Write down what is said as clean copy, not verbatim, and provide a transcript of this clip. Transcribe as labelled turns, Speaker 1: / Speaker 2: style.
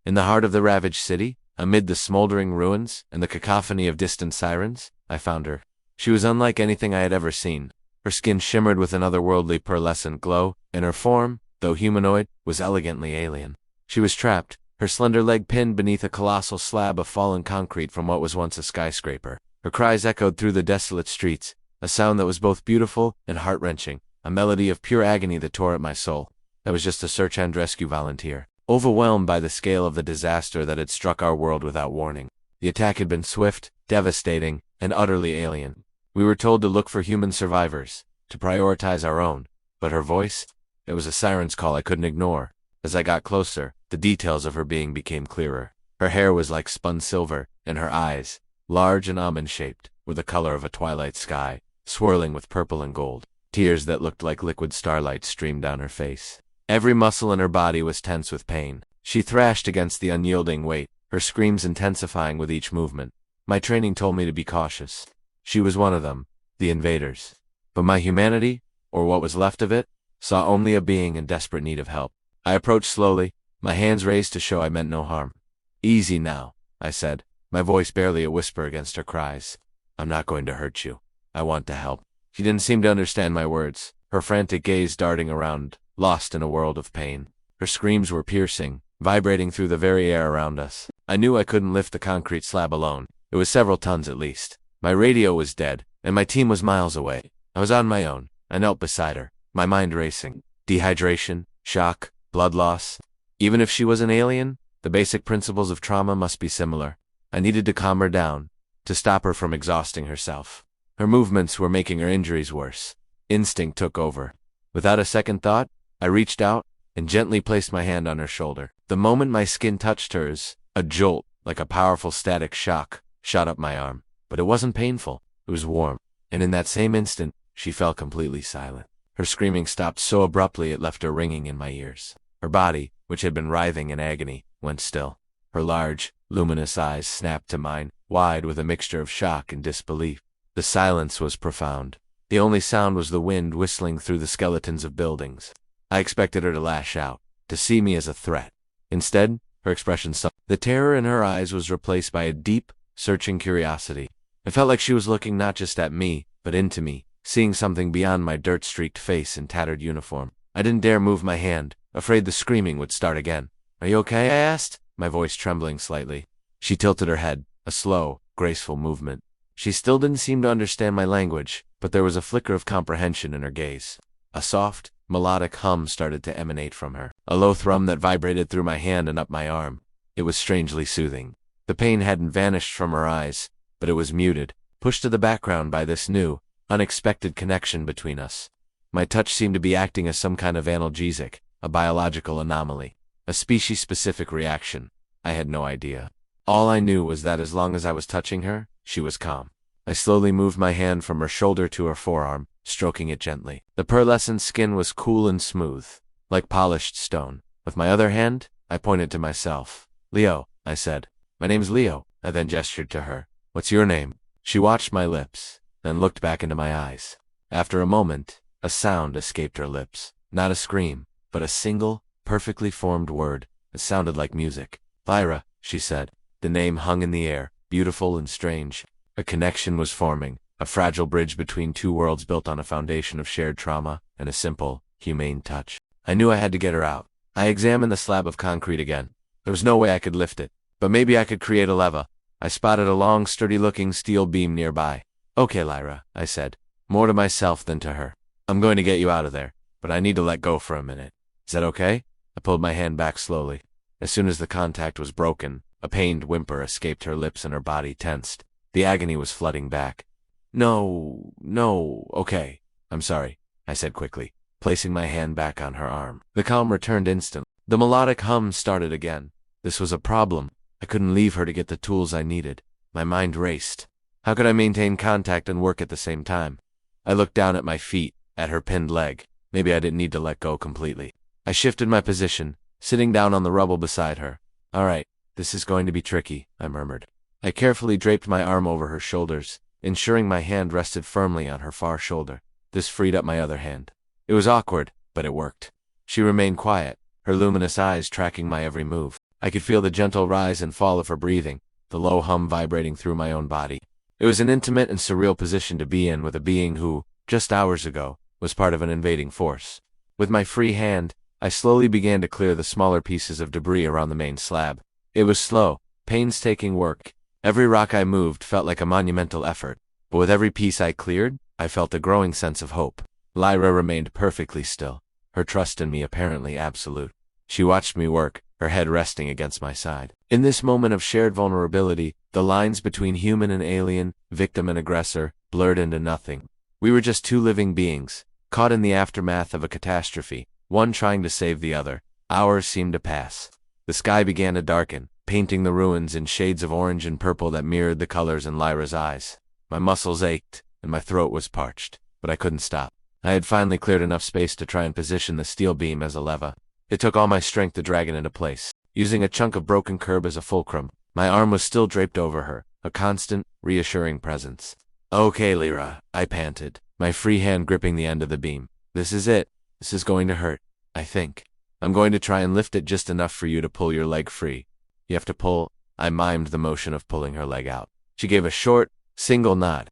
Speaker 1: In the heart of the ravaged city, amid the smoldering ruins and the cacophony of distant sirens, I found her. She was unlike anything I had ever seen. Her skin shimmered with an otherworldly pearlescent glow, and her form, though humanoid, was elegantly alien. She was trapped, her slender leg pinned beneath a colossal slab of fallen concrete from what was once a skyscraper. Her cries echoed through the desolate streets, a sound that was both beautiful and heart-wrenching, a melody of pure agony that tore at my soul. I was just a search and rescue volunteer, overwhelmed by the scale of the disaster that had struck our world without warning. The attack had been swift, devastating, and utterly alien. We were told to look for human survivors, to prioritize our own, but her voice? It was a siren's call I couldn't ignore. As I got closer, the details of her being became clearer. Her hair was like spun silver, and her eyes, large and almond-shaped, were the color of a twilight sky, swirling with purple and gold. Tears that looked like liquid starlight streamed down her face. Every muscle in her body was tense with pain. She thrashed against the unyielding weight, her screams intensifying with each movement. My training told me to be cautious. She was one of them, the invaders. But my humanity, or what was left of it, saw only a being in desperate need of help. I approached slowly, my hands raised to show I meant no harm. "Easy now," I said, my voice barely a whisper against her cries. "I'm not going to hurt you. I want to help." She didn't seem to understand my words, her frantic gaze darting around, lost in a world of pain. Her screams were piercing, vibrating through the very air around us. I knew I couldn't lift the concrete slab alone. It was several tons at least. My radio was dead, and my team was miles away. I was on my own. I knelt beside her, my mind racing. Dehydration, shock, blood loss. Even if she was an alien, the basic principles of trauma must be similar. I needed to calm her down, to stop her from exhausting herself. Her movements were making her injuries worse. Instinct took over. Without a second thought, I reached out and gently placed my hand on her shoulder. The moment my skin touched hers, a jolt, like a powerful static shock, shot up my arm. But it wasn't painful. It was warm. And in that same instant, she fell completely silent. Her screaming stopped so abruptly it left her ringing in my ears. Her body, which had been writhing in agony, went still. Her large, luminous eyes snapped to mine, wide with a mixture of shock and disbelief. The silence was profound. The only sound was the wind whistling through the skeletons of buildings. I expected her to lash out, to see me as a threat. Instead, her expression sunk. The terror in her eyes was replaced by a deep, searching curiosity. It felt like she was looking not just at me, but into me, seeing something beyond my dirt-streaked face and tattered uniform. I didn't dare move my hand, afraid the screaming would start again. "Are you okay?" I asked, my voice trembling slightly. She tilted her head, a slow, graceful movement. She still didn't seem to understand my language, but there was a flicker of comprehension in her gaze. A soft, melodic hum started to emanate from her, a low thrum that vibrated through my hand and up my arm. It was strangely soothing. The pain hadn't vanished from her eyes, but it was muted, pushed to the background by this new, unexpected connection between us. My touch seemed to be acting as some kind of analgesic, a biological anomaly, a species-specific reaction. I had no idea. All I knew was that as long as I was touching her, she was calm. I slowly moved my hand from her shoulder to her forearm, stroking it gently. The pearlescent skin was cool and smooth, like polished stone. With my other hand, I pointed to myself. "Leo," I said. "My name's Leo." I then gestured to her. "What's your name?" She watched my lips, then looked back into my eyes. After a moment, a sound escaped her lips. Not a scream, but a single, perfectly formed word. It sounded like music. "Lyra," she said. The name hung in the air, beautiful and strange. A connection was forming, a fragile bridge between two worlds built on a foundation of shared trauma and a simple, humane touch. I knew I had to get her out. I examined the slab of concrete again. There was no way I could lift it, but maybe I could create a lever. I spotted a long, sturdy-looking steel beam nearby. "Okay, Lyra," I said, more to myself than to her. "I'm going to get you out of there, but I need to let go for a minute. Is that okay?" I pulled my hand back slowly. As soon as the contact was broken, a pained whimper escaped her lips and her body tensed. The agony was flooding back. No, okay. "I'm sorry," I said quickly, placing my hand back on her arm. The calm returned instantly. The melodic hum started again. This was a problem. I couldn't leave her to get the tools I needed. My mind raced. How could I maintain contact and work at the same time? I looked down at my feet, at her pinned leg. Maybe I didn't need to let go completely. I shifted my position, sitting down on the rubble beside her. "All right, this is going to be tricky," I murmured. I carefully draped my arm over her shoulders, ensuring my hand rested firmly on her far shoulder. This freed up my other hand. It was awkward, but it worked. She remained quiet, her luminous eyes tracking my every move. I could feel the gentle rise and fall of her breathing, the low hum vibrating through my own body. It was an intimate and surreal position to be in with a being who, just hours ago, was part of an invading force. With my free hand, I slowly began to clear the smaller pieces of debris around the main slab. It was slow, painstaking work. Every rock I moved felt like a monumental effort, but with every piece I cleared, I felt a growing sense of hope. Lyra remained perfectly still, her trust in me apparently absolute. She watched me work, her head resting against my side. In this moment of shared vulnerability, the lines between human and alien, victim and aggressor, blurred into nothing. We were just two living beings, caught in the aftermath of a catastrophe, one trying to save the other. Hours seemed to pass. The sky began to darken, painting the ruins in shades of orange and purple that mirrored the colors in Lyra's eyes. My muscles ached, and my throat was parched, but I couldn't stop. I had finally cleared enough space to try and position the steel beam as a lever. It took all my strength to drag it into place. Using a chunk of broken curb as a fulcrum, my arm was still draped over her, a constant, reassuring presence. "Okay, Lyra," I panted, my free hand gripping the end of the beam. "This is it. This is going to hurt, I think. I'm going to try and lift it just enough for you to pull your leg free. You have to pull." I mimed the motion of pulling her leg out. She gave a short, single nod,